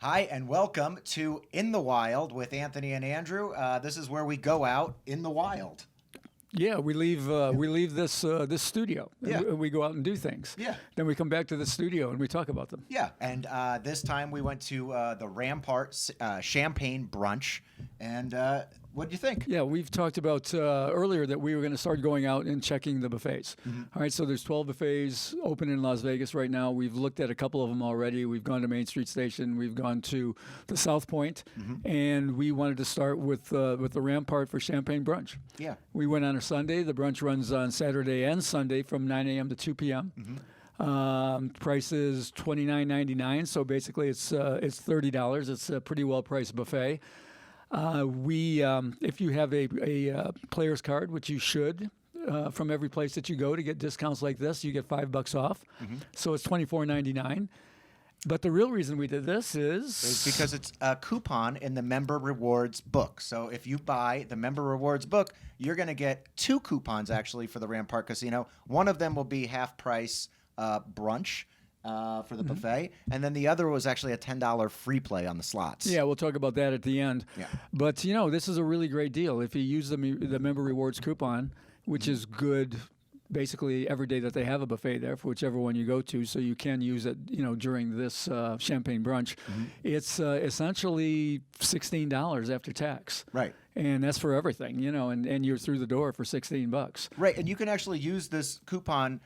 Hi, and welcome to In the Wild with Anthony and Andrew. This is where we go out in the wild. Yeah, we leave this studio. Yeah. We go out and do things. Yeah. Then we come back to the studio and we talk about them. Yeah, and this time we went to the Rampart Champagne Brunch, and what do you think? Yeah, we've talked about earlier that we were going to start going out and checking the buffets. All right, so there's 12 buffets open in Las Vegas right now. We've looked at a couple of them already. We've gone to Main Street Station. We've gone to the South Point, and we wanted to start with the Rampart for Champagne Brunch. Yeah. We went on a Sunday. The brunch runs on Saturday and Sunday from 9 a.m. to 2 p.m. Price is $29.99, so basically it's $30. It's a pretty well priced buffet. If you have a player's card, which you should, from every place that you go to get discounts like this, you get $5 off. So it's $24.99. But the real reason we did this is because it's a coupon in the Member Rewards book. So if you buy the Member Rewards book, you're going to get 2 coupons actually for the Rampart Casino. One of them will be half price brunch for the buffet, and then the other was actually a $10 free play on the slots. Yeah, we'll talk about that at the end. Yeah. But, this is a really great deal. If you use the Member Rewards coupon, which is good basically every day that they have a buffet there for whichever one you go to, so you can use it, during this champagne brunch. It's essentially $16 after tax. Right. And that's for everything, and you're through the door for $16. Right, and you can actually use this coupon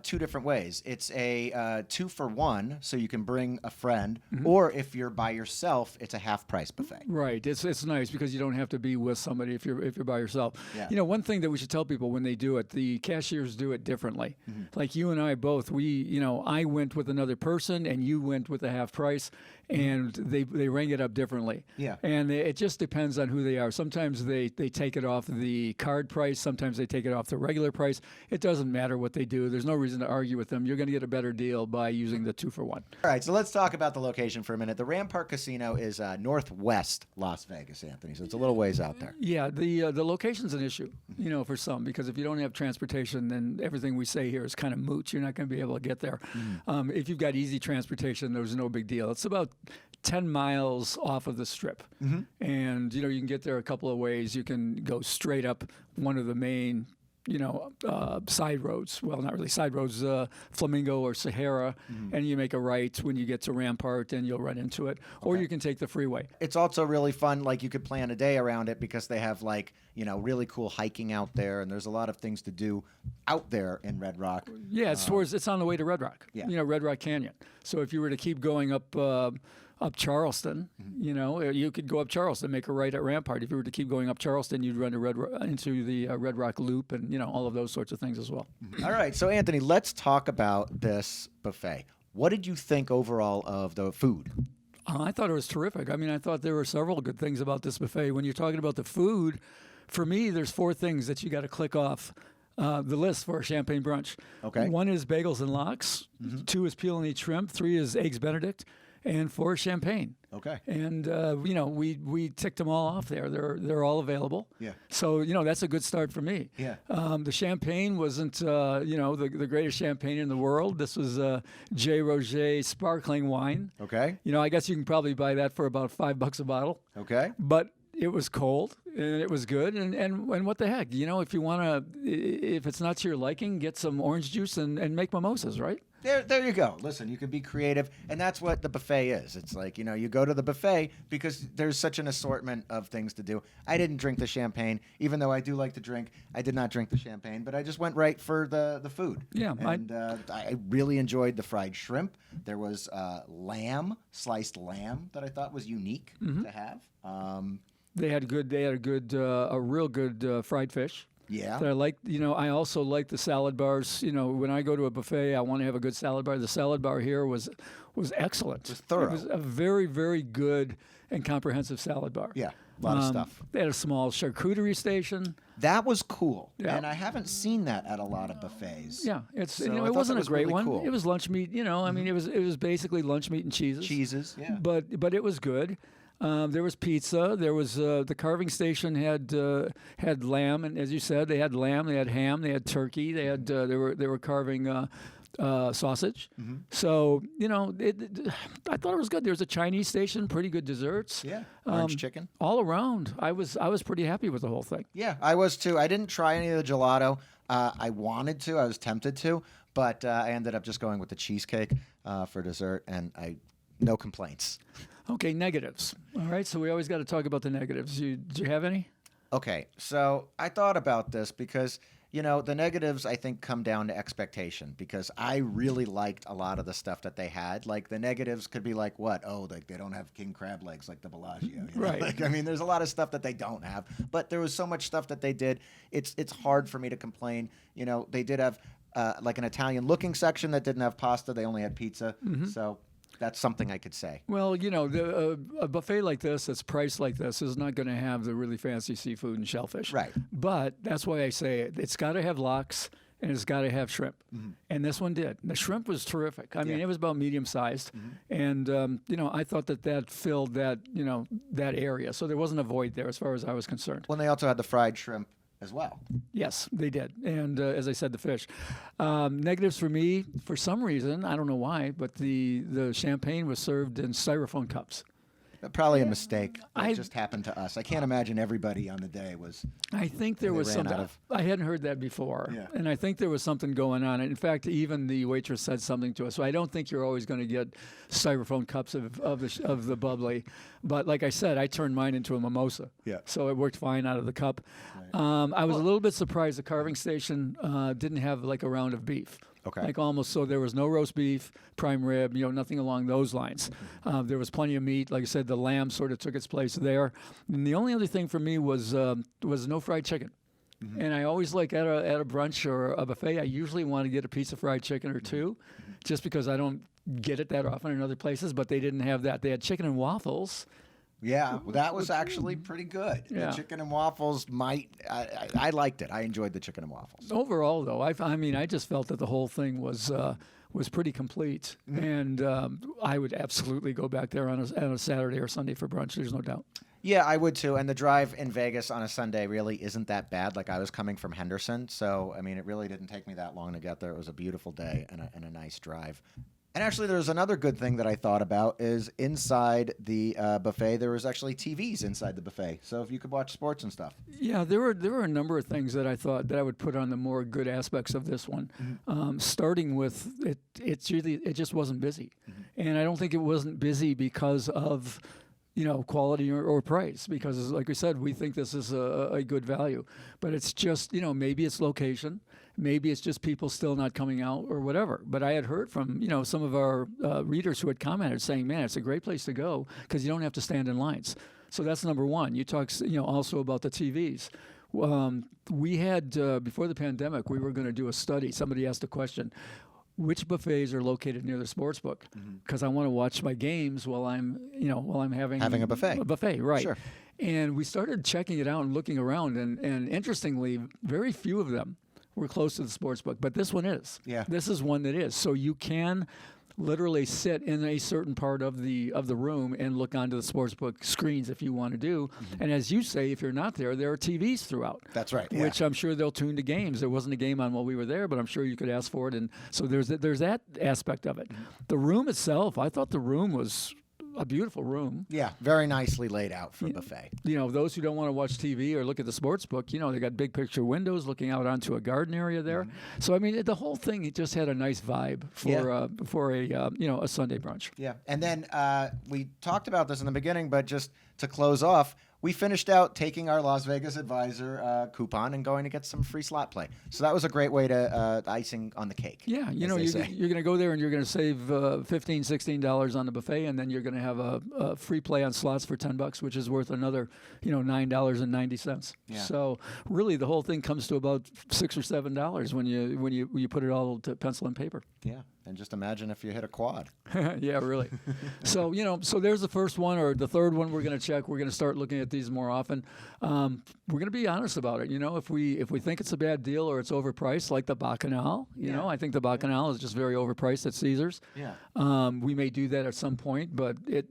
2 different ways. It's a 2-for-1, so you can bring a friend, or if you're by yourself, it's a half-price buffet. Right, it's nice because you don't have to be with somebody if you're by yourself. Yeah. One thing that we should tell people when they do it, the cashiers do it differently. Like you and I both, I went with another person and you went with a half price, and they rang it up differently. Yeah. And it just depends on who they are. Sometimes they take it off the card price. Sometimes they take it off the regular price. It doesn't matter what they do. There's no reason to argue with them. You're going to get a better deal by using the 2-for-1. All right, so let's talk about the location for a minute. The Rampart Casino is northwest Las Vegas, Anthony, so it's a little ways out there. Yeah, the location's an issue, for some, because if you don't have transportation, then everything we say here is kind of moot. You're not going to be able to get there. If you've got easy transportation, there's no big deal. It's about 10 miles off of the strip. And, you can get there a couple of ways. You can go straight up one of the main side roads. Well, not really side roads, Flamingo or Sahara, and you make a right when you get to Rampart and you'll run into it. Or you can take the freeway. It's also really fun, like you could plan a day around it because they have really cool hiking out there, and there's a lot of things to do out there in Red Rock. Yeah, it's on the way to Red Rock. Yeah. Red Rock Canyon. So if you were to keep going up Charleston, you could go up Charleston, make a right at Rampart. If you were to keep going up Charleston, you'd run into the Red Rock Loop and, all of those sorts of things as well. All right. So, Anthony, let's talk about this buffet. What did you think overall of the food? I thought it was terrific. I thought there were several good things about this buffet. When you're talking about the food, for me, there's 4 things that you got to click off the list for a champagne brunch. Okay. 1 is bagels and lox. 2 is peel and eat shrimp. 3 is eggs Benedict. And 4 champagne. Okay. And we ticked them all off there. They're all available. Yeah. So that's a good start for me. Yeah. The champagne wasn't the greatest champagne in the world. This was J. Roget sparkling wine. Okay. I guess you can probably buy that for about $5 a bottle. Okay. But it was cold and it was good. And what the heck? If you want to, if it's not to your liking, get some orange juice and make mimosas, right? There you go. Listen, you can be creative, and that's what the buffet is. It's like, you go to the buffet because there's such an assortment of things to do. I didn't drink the champagne, even though I do like to drink. I did not drink the champagne, but I just went right for the food. Yeah. And I really enjoyed the fried shrimp. There was sliced lamb that I thought was unique to have. They had a real good fried fish. Yeah. That I like, I also like the salad bars. When I go to a buffet, I want to have a good salad bar. The salad bar here was excellent. It was thorough. It was a very, very good and comprehensive salad bar. Yeah, a lot of stuff. They had a small charcuterie station. That was cool. Yeah. And I haven't seen that at a lot of buffets. Yeah, I it thought wasn't that a was great really one. cool. It was lunch meat. It was basically lunch meat and cheeses. Cheeses, yeah. But it was good. There was pizza. There was the carving station had lamb, and as you said, they had lamb, they had ham, they had turkey. They were carving sausage. So, I thought it was good. There was a Chinese station, pretty good desserts. Yeah, orange chicken. All around. I was pretty happy with the whole thing. Yeah, I was too. I didn't try any of the gelato. I wanted to. I was tempted to, but I ended up just going with the cheesecake for dessert, and no complaints. Okay, negatives. All right, so we always got to talk about the negatives. Do you have any? Okay, so I thought about this because, the negatives, I think, come down to expectation because I really liked a lot of the stuff that they had. Like, the negatives could be like, what? Oh, like they don't have king crab legs like the Bellagio. Right. Like, I mean, there's a lot of stuff that they don't have, but there was so much stuff that they did. It's hard for me to complain. They did have like an Italian-looking section that didn't have pasta. They only had pizza. So that's something I could say. Well, a buffet like this, that's priced like this, is not going to have the really fancy seafood and shellfish. Right. But that's why I say it's got to have lox and it's got to have shrimp. And this one did. The shrimp was terrific. I mean, it was about medium sized. And, I thought that filled that area. So there wasn't a void there as far as I was concerned. Well, they also had the fried shrimp as well. Yes, they did. And as I said, the fish. Negatives for me, for some reason, I don't know why, but the champagne was served in styrofoam cups. Probably a mistake. It just happened to us. I can't imagine everybody on the day was. I think there was something. I hadn't heard that before. Yeah. And I think there was something going on. In fact, even the waitress said something to us. So I don't think you're always going to get styrofoam cups of the bubbly. But like I said, I turned mine into a mimosa. Yeah. So it worked fine out of the cup. Right. I was a little bit surprised the carving station didn't have like a round of beef. Okay. Like almost, so there was no roast beef, prime rib, nothing along those lines. There was plenty of meat. Like I said, the lamb sort of took its place there. And the only other thing for me was no fried chicken. And I always like at a brunch or a buffet, I usually want to get a piece of fried chicken or two, just because I don't get it that often in other places. But they didn't have that. They had chicken and waffles. Yeah, well, that was actually pretty good. Yeah. The chicken and waffles I liked it. I enjoyed the chicken and waffles. Overall, though, I just felt that the whole thing was pretty complete, and I would absolutely go back there on a Saturday or Sunday for brunch. There's no doubt. Yeah, I would too. And the drive in Vegas on a Sunday really isn't that bad. Like I was coming from Henderson, so I mean, it really didn't take me that long to get there. It was a beautiful day and a nice drive. And actually, there's another good thing that I thought about is inside the buffet, there was actually TVs inside the buffet. So if you could watch sports and stuff. Yeah, there were a number of things that I thought that I would put on the more good aspects of this one. Starting with it just wasn't busy. And I don't think it wasn't busy because of quality or price, because like we said, we think this is a good value, but it's just, maybe it's location, maybe it's just people still not coming out or whatever. But I had heard from, some of our readers who had commented saying, man, it's a great place to go because you don't have to stand in lines. So that's number one. You talk, also about the TVs. We had, before the pandemic, we were going to do a study. Somebody asked a question. Which buffets are located near the sports book? Because I want to watch my games while I'm having a buffet. A buffet, right? Sure. And we started checking it out and looking around, and interestingly, very few of them were close to the sports book. But this one is. Yeah. This is one that is. So you can literally sit in a certain part of the room and look onto the sportsbook screens if you want to do. And as you say, if you're not there, there are TVs throughout. That's right. Yeah. Which I'm sure they'll tune to games. There wasn't a game on while we were there, but I'm sure you could ask for it. And so there's that aspect of it. The room itself, I thought the room was a beautiful room. Yeah, very nicely laid out for a buffet. Those who don't want to watch TV or look at the sports book, they got big picture windows looking out onto a garden area there. So I mean, the whole thing, it just had a nice vibe for a Sunday brunch. Yeah, and then we talked about this in the beginning, but just to close off, we finished out taking our Las Vegas Advisor coupon and going to get some free slot play. So that was a great way to icing on the cake. Yeah, you're going to go there and you're going to save $15, $16 on the buffet, and then you're going to have a free play on slots for $10, which is worth another, $9.90. Yeah. So really, the whole thing comes to about $6 or $7 when you put it all to pencil and paper. Yeah. And just imagine if you hit a quad. Yeah, really. So, so there's the first one, or the third one we're going to check. We're going to start looking at these more often. We're going to be honest about it. If we think it's a bad deal or it's overpriced, like the Bacchanal, I think the Bacchanal is just very overpriced at Caesars. Yeah. We may do that at some point, but it,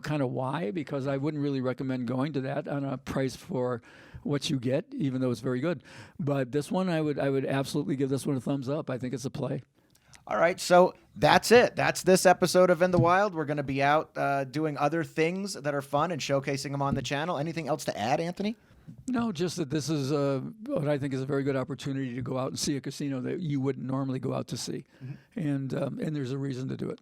kind of why? Because I wouldn't really recommend going to that on a price for what you get, even though it's very good. But this one, I would absolutely give this one a thumbs up. I think it's a play. All right, so that's it. That's this episode of In the Wild. We're going to be out doing other things that are fun and showcasing them on the channel. Anything else to add, Anthony? No, just that this is what I think is a very good opportunity to go out and see a casino that you wouldn't normally go out to see, and there's a reason to do it.